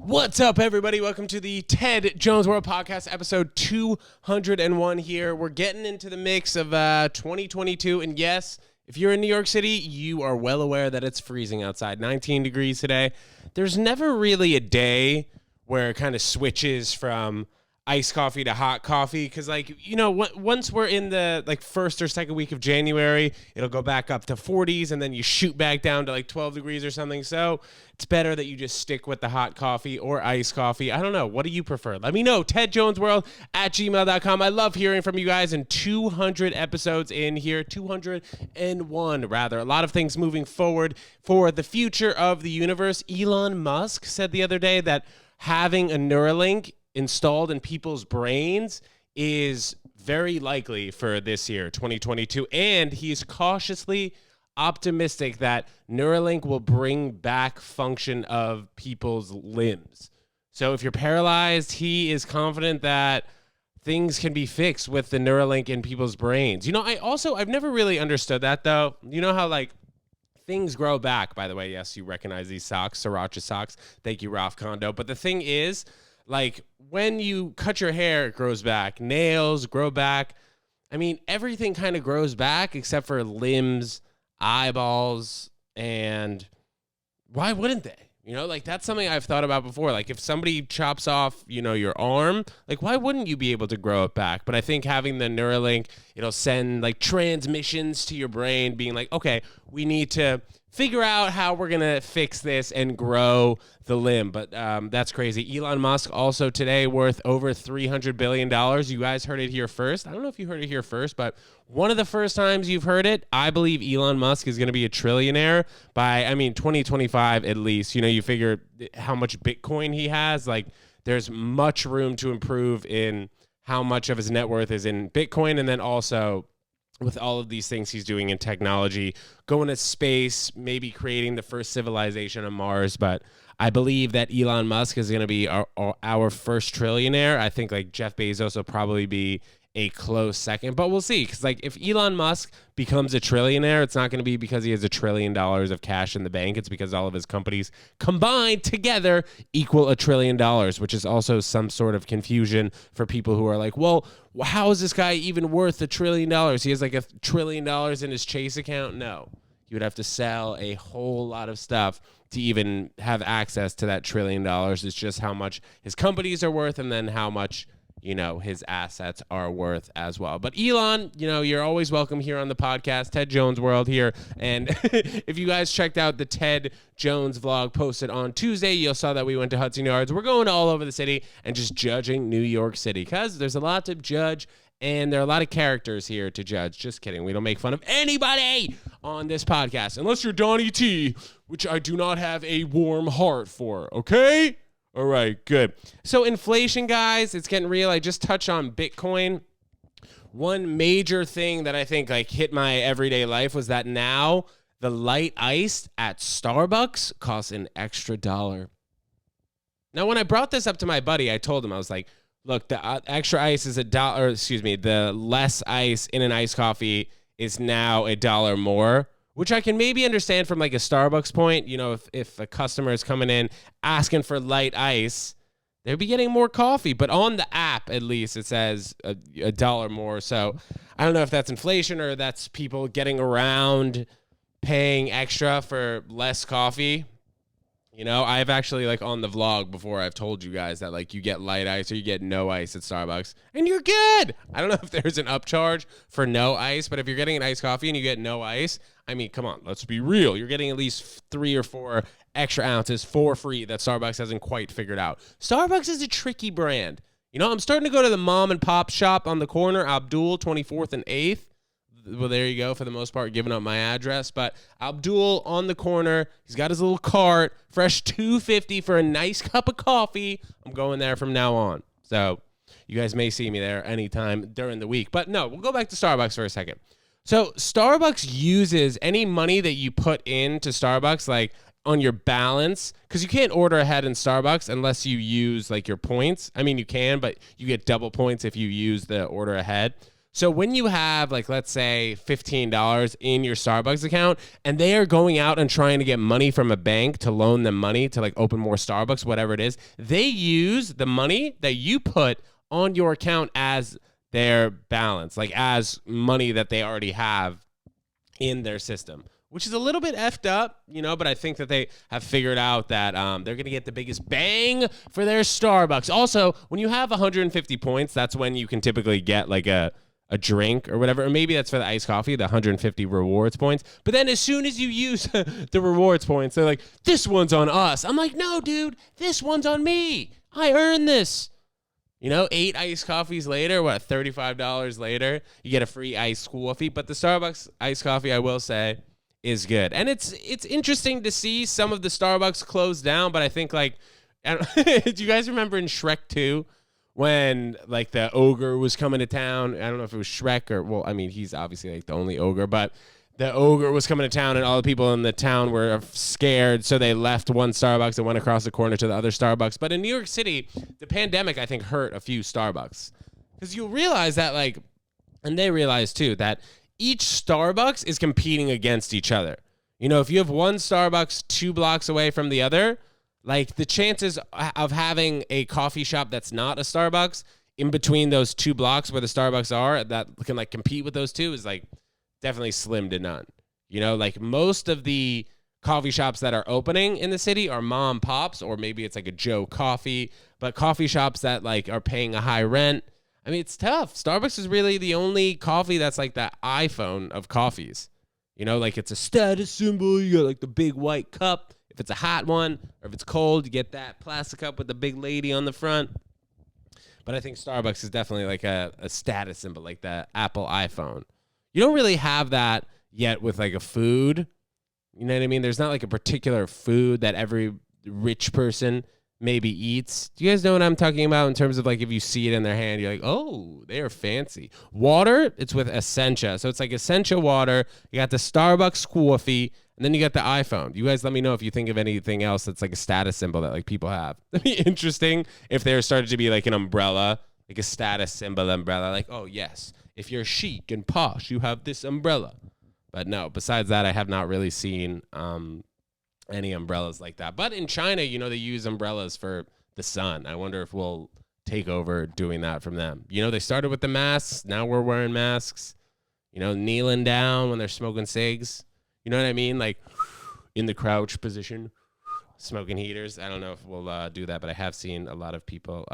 What's up, everybody? Welcome to the Ted Jones World Podcast, episode 201 here. We're getting into the mix of 2022, and yes, if you're in New York City, you are well aware that it's freezing outside, 19 degrees today. There's never really a day where it kind of switches from iced coffee to hot coffee because, once we're in the first or second week of January, it'll go back up to 40s and then you shoot back down to 12 degrees or something. So it's better that you just stick with the hot coffee or iced coffee. I don't know. What do you prefer? Let me know. TedJonesWorld@gmail.com. I love hearing from you guys. And 200 episodes in here, 201 rather. A lot of things moving forward for the future of the universe. Elon Musk said the other day that having a Neuralink installed in people's brains is very likely for this year, 2022. And he's cautiously optimistic that Neuralink will bring back function of people's limbs. So if you're paralyzed, he is confident that things can be fixed with the Neuralink in people's brains. I've never really understood that, though. You know how, things grow back, by the way. Yes, you recognize these socks, Sriracha socks. Thank you, Ralph Kondo. But the thing is, when you cut your hair, it grows back. Nails grow back. I mean, everything kind of grows back except for limbs, eyeballs, and why wouldn't they? That's something I've thought about before. If somebody chops off, your arm, why wouldn't you be able to grow it back? But I think having the Neuralink, it'll send transmissions to your brain being okay, we need to figure out how we're going to fix this and grow the limb. But that's crazy. Elon Musk also today worth over $300 billion. You guys heard it here first. I don't know if you heard it here first, but one of the first times you've heard it, I believe Elon Musk is going to be a trillionaire by, 2025 at least. You figure how much Bitcoin he has. There's much room to improve in how much of his net worth is in Bitcoin, and then also with all of these things he's doing in technology, going to space, maybe creating the first civilization on Mars. But I believe that Elon Musk is going to be our first trillionaire. I think Jeff Bezos will probably be a close second, but we'll see. Because if Elon Musk becomes a trillionaire, it's not going to be because he has $1 trillion of cash in the bank. It's because all of his companies combined together equal $1 trillion, which is also some sort of confusion for people who are well, how is this guy even worth $1 trillion? He has $1 trillion in his Chase account. No, you would have to sell a whole lot of stuff to even have access to that $1 trillion. It's just how much his companies are worth and then how much his assets are worth as well. But Elon, you're always welcome here on the podcast, Ted Jones World here. And if you guys checked out the Ted Jones vlog posted on Tuesday, you'll saw that we went to Hudson Yards. We're going all over the city and just judging New York City because there's a lot to judge and there are a lot of characters here to judge. Just kidding. We don't make fun of anybody on this podcast unless you're Donnie T, which I do not have a warm heart for. Okay? All right, good. So inflation, guys, it's getting real. I just touched on Bitcoin. One major thing that I think hit my everyday life was that now the light ice at Starbucks costs an extra $1. Now, when I brought this up to my buddy, I told him, I was like, look, the extra ice is $1, the less ice in an iced coffee is now $1 more. Which I can maybe understand from a Starbucks point. If a customer is coming in asking for light ice, they'll be getting more coffee. But on the app, at least, it says $1 more. So I don't know if that's inflation or that's people getting around paying extra for less coffee. I've actually on the vlog before, I've told you guys that you get light ice or you get no ice at Starbucks and you're good. I don't know if there's an upcharge for no ice, but if you're getting an iced coffee and you get no ice, come on, let's be real. You're getting at least 3 or 4 extra ounces for free that Starbucks hasn't quite figured out. Starbucks is a tricky brand. I'm starting to go to the mom and pop shop on the corner, Abdul, 24th and 8th. Well, there you go, for the most part, giving up my address. But Abdul on the corner, he's got his little cart, fresh $2.50 for a nice cup of coffee. I'm going there from now on. So you guys may see me there anytime during the week. But no, we'll go back to Starbucks for a second. So Starbucks uses any money that you put into Starbucks, on your balance, because you can't order ahead in Starbucks unless you use your points. You can, but you get double points if you use the order ahead. So when you have, like, let's say $15 in your Starbucks account and they are going out and trying to get money from a bank to loan them money to like open more Starbucks, whatever it is, they use the money that you put on your account as their balance, like as money that they already have in their system, which is a little bit effed up, but I think that they have figured out that they're going to get the biggest bang for their Starbucks. Also, when you have 150 points, that's when you can typically get like a drink or whatever, or maybe that's for the iced coffee, the 150 rewards points. But then as soon as you use the rewards points, they're like, this one's on us. I'm like, no, dude, this one's on me. I earned this. 8 iced coffees later, $35 later, you get a free iced coffee. But the Starbucks iced coffee, I will say, is good. And it's interesting to see some of the Starbucks close down, but I think do you guys remember in Shrek 2 when like the ogre was coming to town? I don't know if it was Shrek or, he's obviously like the only ogre, but the ogre was coming to town and all the people in the town were scared, so they left one Starbucks and went across the corner to the other Starbucks. But in New York City, the pandemic, I think, hurt a few Starbucks. Because you'll realize that, and they realize too, that each Starbucks is competing against each other. If you have one Starbucks 2 blocks away from the other, like the chances of having a coffee shop that's not a Starbucks in between those 2 blocks where the Starbucks are that can like compete with those two is like definitely slim to none. Like most of the coffee shops that are opening in the city are mom pops, or maybe it's like a Joe Coffee, but coffee shops that like are paying a high rent. It's tough. Starbucks is really the only coffee that's like the iPhone of coffees. Like it's a status symbol. You got like the big white cup. If it's a hot one, or if it's cold, you get that plastic cup with the big lady on the front. But I think Starbucks is definitely like a status symbol, like the Apple iPhone. You don't really have that yet with like a food. You know what I mean? There's not like a particular food that every rich person maybe eats. Do you guys know what I'm talking about in terms of like if you see it in their hand, you're like, oh, they are fancy. Water, it's with Essentia. So it's like Essentia water. You got the Starbucks coffee, and then you got the iPhone. You guys let me know if you think of anything else that's like a status symbol that like people have. That'd be interesting if there started to be like an umbrella, like a status symbol umbrella. Like, oh, yes, if you're chic and posh, you have this umbrella. But no, besides that, I have not really seen any umbrellas like that. But in China, they use umbrellas for the sun. I wonder if we'll take over doing that from them. They started with the masks. Now we're wearing masks, kneeling down when they're smoking cigs. You know what I mean? Like in the crouch position, smoking heaters. I don't know if we'll do that, but I have seen a lot of people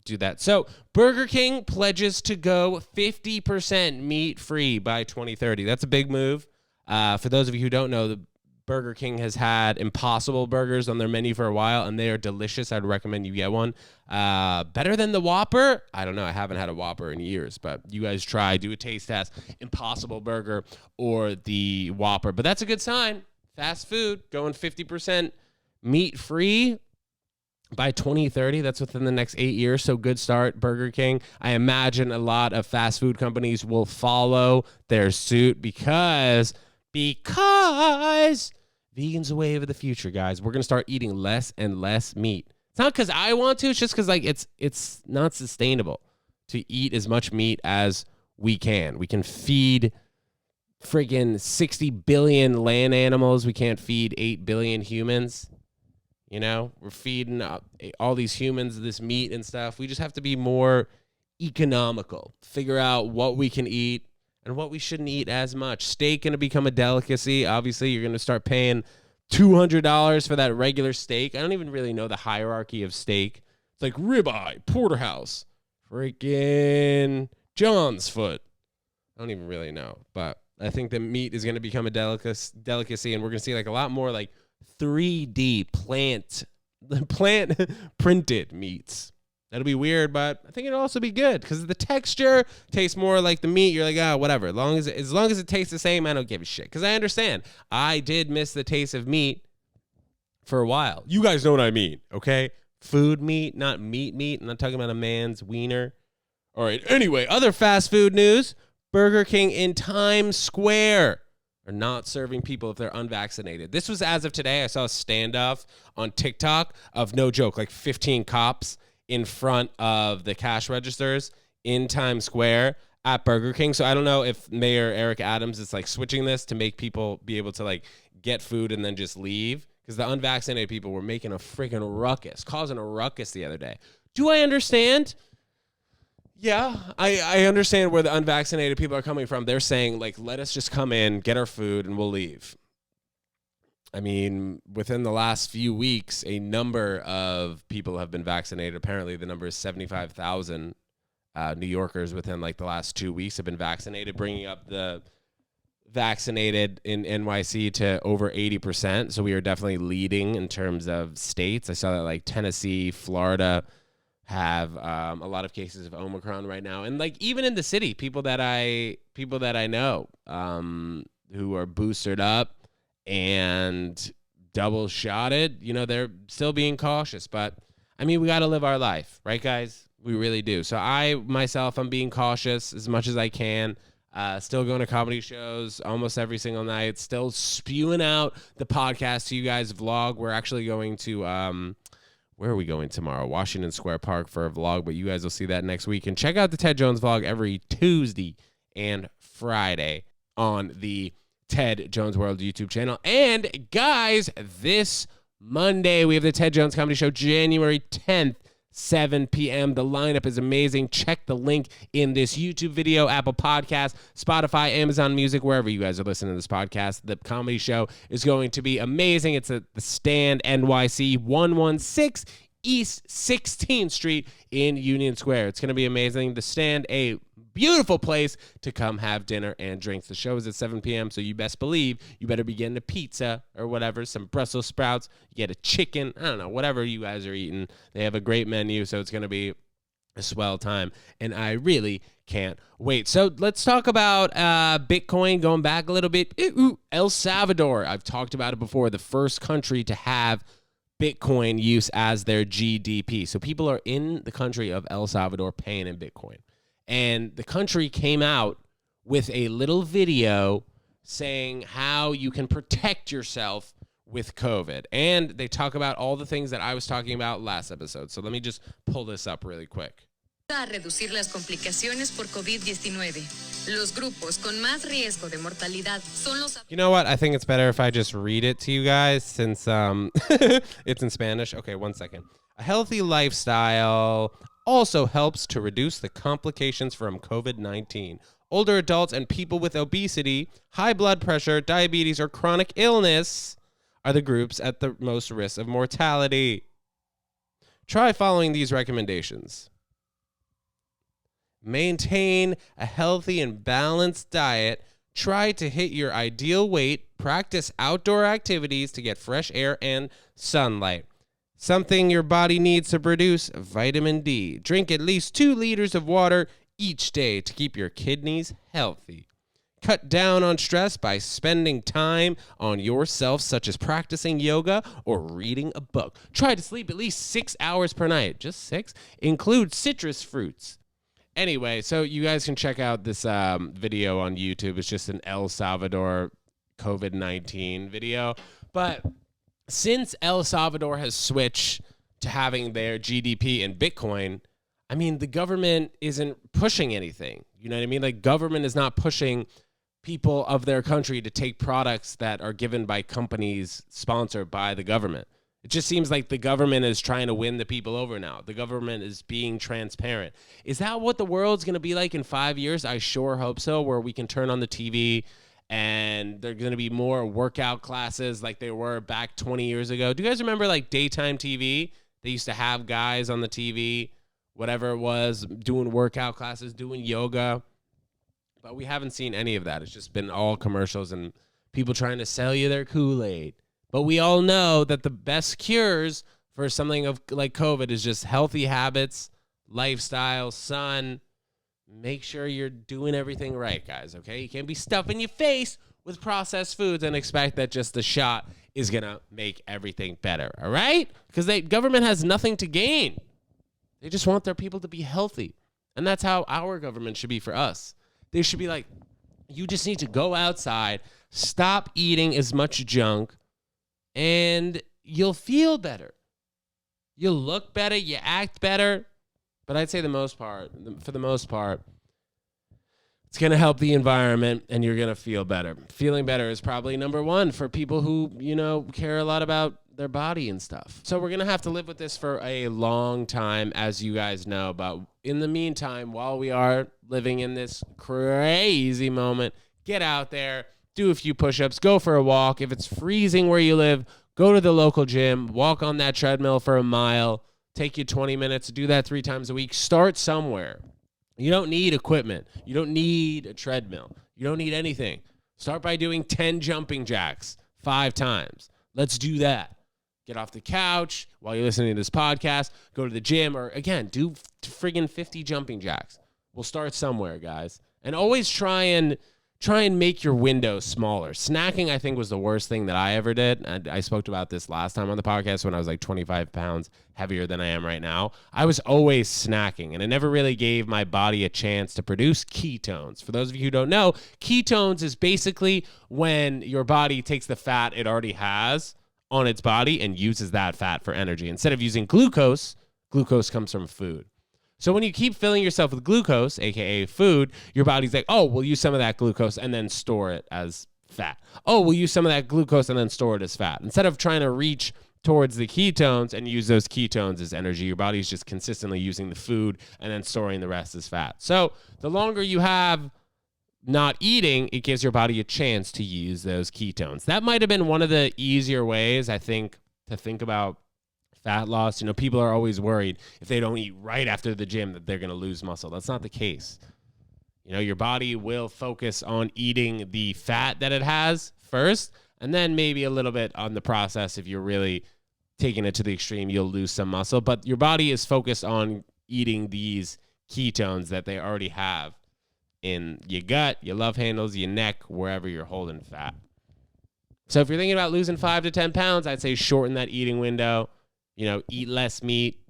do that. So Burger King pledges to go 50% meat-free by 2030. That's a big move. For those of you who don't know, the Burger King has had Impossible Burgers on their menu for a while, and they are delicious. I'd recommend you get one. Better than the Whopper? I don't know. I haven't had a Whopper in years, but you guys try. Do a taste test. Impossible Burger or the Whopper. But that's a good sign. Fast food going 50% meat-free by 2030. That's within the next 8 years, so good start, Burger King. I imagine a lot of fast food companies will follow their suit because vegan's the wave of the future, guys. We're going to start eating less and less meat. It's not because I want to. It's just because it's not sustainable to eat as much meat as we can. We can feed friggin' 60 billion land animals. We can't feed 8 billion humans. We're feeding all these humans this meat and stuff. We just have to be more economical. Figure out what we can eat and what we shouldn't eat as much. Steak going to become a delicacy. Obviously, you're going to start paying $200 for that regular steak. I don't even really know the hierarchy of steak. It's like ribeye, porterhouse, freaking John's foot. I don't even really know. But I think the meat is going to become a delicacy, and we're going to see like a lot more like 3D plant printed meats. That'll be weird, but I think it'll also be good because the texture tastes more like the meat. You're like, whatever. As long as it tastes the same, I don't give a shit. Because I understand. I did miss the taste of meat for a while. You guys know what I mean, okay? Food meat, not meat. I'm not talking about a man's wiener. All right. Anyway, other fast food news. Burger King in Times Square are not serving people if they're unvaccinated. This was as of today. I saw a standoff on TikTok of, no joke, like 15 cops in front of the cash registers in Times Square at Burger King. So I don't know if Mayor Eric Adams is like switching this to make people be able to like get food and then just leave, because the unvaccinated people were making a freaking ruckus, causing a ruckus the other day. Do I understand? Yeah, I understand where the unvaccinated people are coming from. They're saying, like, let us just come in, get our food, and we'll leave. I mean, within the last few weeks, a number of people have been vaccinated. Apparently, the number is 75,000 New Yorkers within, like, the last 2 weeks have been vaccinated, bringing up the vaccinated in NYC to over 80%. So we are definitely leading in terms of states. I saw that, like, Tennessee, Florida have a lot of cases of Omicron right now, and like even in the city, people that I know who are boosted up and double shotted, you know, they're still being cautious. But I mean, we got to live our life, right, guys? We really do. So I'm being cautious as much as I can. Still going to comedy shows almost every single night. Still spewing out the podcast to you guys. Vlog. We're actually going to where are we going tomorrow? Washington Square Park for a vlog, but you guys will see that next week. And check out the Ted Jones vlog every Tuesday and Friday on the Ted Jones World YouTube channel. And guys, this Monday, we have the Ted Jones Comedy Show, January 10th, 7 p.m. The lineup is amazing. Check the link in this YouTube video, Apple Podcasts, Spotify, Amazon Music, wherever you guys are listening to this podcast. The comedy show is going to be amazing. It's at the Stand NYC, 116 East 16th Street in Union Square. It's going to be amazing. The Stand, a beautiful place to come have dinner and drinks. The show is at 7 p.m., so you best believe you better be getting a pizza or whatever, some Brussels sprouts, you get a chicken, I don't know, whatever you guys are eating. They have a great menu, so it's going to be a swell time, and I really can't wait. So let's talk about Bitcoin, going back a little bit. El Salvador, I've talked about it before, the first country to have Bitcoin use as their GDP. So people are in the country of El Salvador paying in Bitcoin. And the country came out with a little video saying how you can protect yourself with COVID. And they talk about all the things that I was talking about last episode. So let me just pull this up really quick. A reducir las complicaciones por COVID-19. Los grupos con más riesgo de mortalidad son los... You know what? I think it's better if I just read it to you guys since it's in Spanish. Okay, one second. A healthy lifestyle also helps to reduce the complications from COVID-19. Older adults and people with obesity, high blood pressure, diabetes, or chronic illness are the groups at the most risk of mortality. Try following these recommendations. Maintain a healthy and balanced diet. Try to hit your ideal weight. Practice outdoor activities to get fresh air and sunlight. Something your body needs to produce, vitamin D. Drink at least 2 liters of water each day to keep your kidneys healthy. Cut down on stress by spending time on yourself, such as practicing yoga or reading a book. Try to sleep at least 6 hours per night. Just 6? Include citrus fruits. Anyway, so you guys can check out this video on YouTube. It's just an El Salvador COVID-19 video. But since El Salvador has switched to having their GDP in Bitcoin, I mean, the government isn't pushing anything. You know what I mean? Like, government is not pushing people of their country to take products that are given by companies sponsored by the government. It just seems like the government is trying to win the people over now. The government is being transparent. Is that what the world's going to be like in 5 years? I sure hope so, where we can turn on the TV and there's going to be more workout classes like they were back 20 years ago. Do you guys remember like daytime TV? They used to have guys on the TV, whatever it was, doing workout classes, doing yoga. But we haven't seen any of that. It's just been all commercials and people trying to sell you their Kool-Aid. But we all know that the best cures for something of like COVID is just healthy habits, lifestyle, sun. Make sure you're doing everything right, guys, okay? You can't be stuffing your face with processed foods and expect that just the shot is going to make everything better, all right? Because the government has nothing to gain. They just want their people to be healthy. And that's how our government should be for us. They should be like, you just need to go outside, stop eating as much junk, and you'll feel better. You'll look better, you act better. But I'd say for the most part, It's going to help the environment and you're going to feel better. Feeling better is probably number one for people who, care a lot about their body and stuff. So we're going to have to live with this for a long time, as you guys know. But in the meantime, while we are living in this crazy moment, get out there, do a few push-ups, go for a walk. If it's freezing where you live, go to the local gym, walk on that treadmill for a mile, take you 20 minutes, do that 3 times a week. Start somewhere. You don't need equipment. You don't need a treadmill. You don't need anything. Start by doing 10 jumping jacks 5 times. Let's do that. Get off the couch while you're listening to this podcast. Go to the gym or, again, do friggin' 50 jumping jacks. We'll start somewhere, guys. And always try and make your window smaller. Snacking, I think, was the worst thing that I ever did. And I spoke about this last time on the podcast when I was like 25 pounds heavier than I am right now. I was always snacking, and it never really gave my body a chance to produce ketones. For those of you who don't know, ketones is basically when your body takes the fat it already has on its body and uses that fat for energy. Instead of using glucose comes from food. So when you keep filling yourself with glucose, aka food, your body's like, oh, we'll use some of that glucose and then store it as fat. Oh, we'll use some of that glucose and then store it as fat. Instead of trying to reach towards the ketones and use those ketones as energy, your body's just consistently using the food and then storing the rest as fat. So the longer you have not eating, it gives your body a chance to use those ketones. That might have been one of the easier ways, I think, to think about fat loss. People are always worried if they don't eat right after the gym that they're going to lose muscle. That's not the case. Your body will focus on eating the fat that it has first, and then maybe a little bit on the process. If you're really taking it to the extreme, you'll lose some muscle. But your body is focused on eating these ketones that they already have in your gut, your love handles, your neck, wherever you're holding fat. So if you're thinking about losing 5 to 10 pounds, I'd say shorten that eating window. Eat less meat,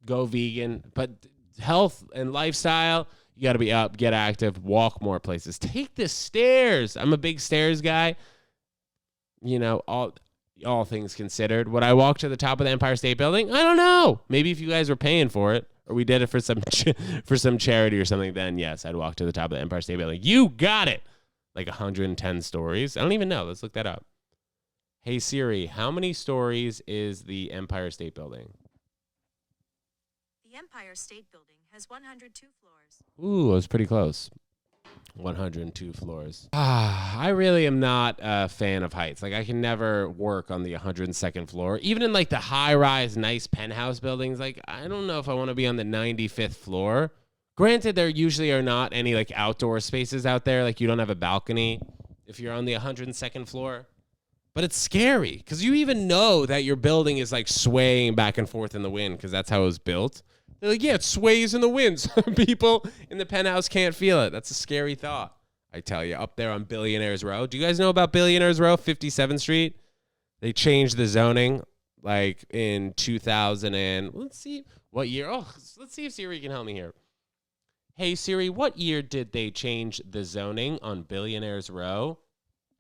go vegan. But health and lifestyle, you got to be up, get active, walk more places. Take the stairs. I'm a big stairs guy. All things considered. Would I walk to the top of the Empire State Building? I don't know. Maybe if you guys were paying for it or we did it for some charity or something, then yes, I'd walk to the top of the Empire State Building. You got it. Like 110 stories. I don't even know. Let's look that up. Hey Siri, how many stories is the Empire State Building? The Empire State Building has 102 floors. Ooh, I was pretty close. 102 floors. I really am not a fan of heights. Like, I can never work on the 102nd floor. Even in, like, the high-rise, nice penthouse buildings, like, I don't know if I want to be on the 95th floor. Granted, there usually are not any, like, outdoor spaces out there. Like, you don't have a balcony if you're on the 102nd floor. But it's scary because you even know that your building is like swaying back and forth in the wind because that's how it was built. They're like, yeah, it sways in the wind. So people in the penthouse can't feel it. That's a scary thought, I tell you, up there on Billionaires Row. Do you guys know about Billionaires Row, 57th Street? They changed the zoning like in 2000 and let's see what year. Oh, let's see if Siri can help me here. Hey, Siri, what year did they change the zoning on Billionaires Row?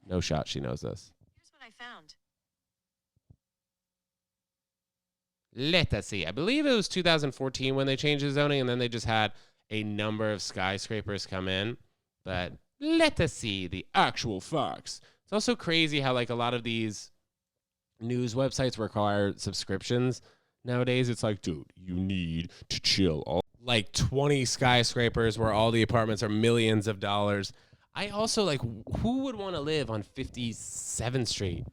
No shot she knows this. I found. Let us see. I believe it was 2014 when they changed the zoning, and then they just had a number of skyscrapers come in. But let us see the actual facts. It's also crazy how, like, a lot of these news websites require subscriptions nowadays. It's like, dude, you need to chill. Like 20 skyscrapers where all the apartments are millions of dollars. I also, like, who would want to live on 57th Street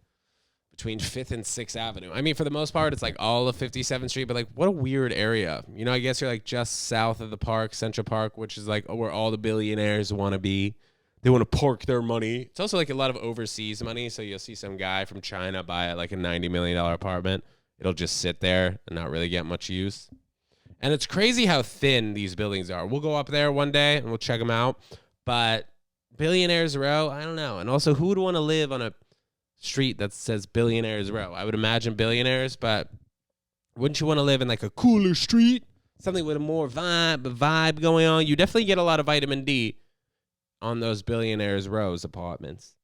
between 5th and 6th Avenue? I mean, for the most part, it's like all of 57th Street, but like, what a weird area. I guess you're like just south of the park, Central Park, which is like where all the billionaires want to be. They want to park their money. It's also like a lot of overseas money. So you'll see some guy from China buy like a $90 million apartment. It'll just sit there and not really get much use. And it's crazy how thin these buildings are. We'll go up there one day and we'll check them out. But Billionaires Row, I don't know. And also, who would want to live on a street that says Billionaires Row? I would imagine billionaires, but wouldn't you want to live in like a cooler street? Something with a more vibe going on? You definitely get a lot of vitamin D on those Billionaires Row's apartments.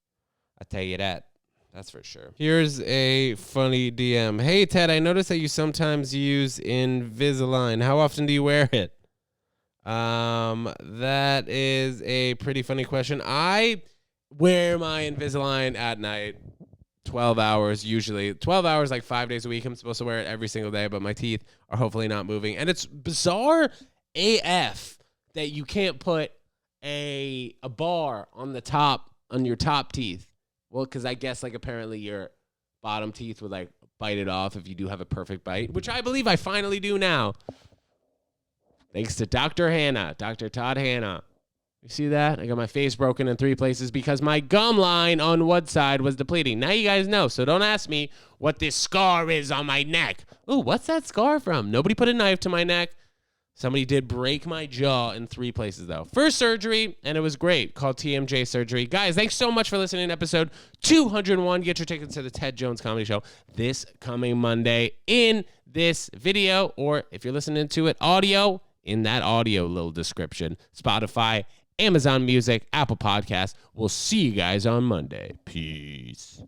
I tell you that. That's for sure. Here's a funny DM. Hey, Ted, I noticed that you sometimes use Invisalign. How often do you wear it? That is a pretty funny question. I wear my Invisalign at night, 12 hours usually. 12 hours, like 5 days a week. I'm supposed to wear it every single day, but my teeth are hopefully not moving. And it's bizarre AF that you can't put a bar on the top, on your top teeth. Well, because I guess like apparently your bottom teeth would like bite it off if you do have a perfect bite, which I believe I finally do now. Thanks to Dr. Hannah, Dr. Todd Hannah. You see that? I got my face broken in 3 places because my gum line on one side was depleting. Now you guys know, so don't ask me what this scar is on my neck. Ooh, what's that scar from? Nobody put a knife to my neck. Somebody did break my jaw in 3 places, though. First surgery, and it was great, called TMJ surgery. Guys, thanks so much for listening to episode 201. Get your tickets to the Ted Jones Comedy Show this coming Monday in this video, or if you're listening to it audio, in that audio little description. Spotify, Amazon Music, Apple Podcasts. We'll see you guys on Monday. Peace.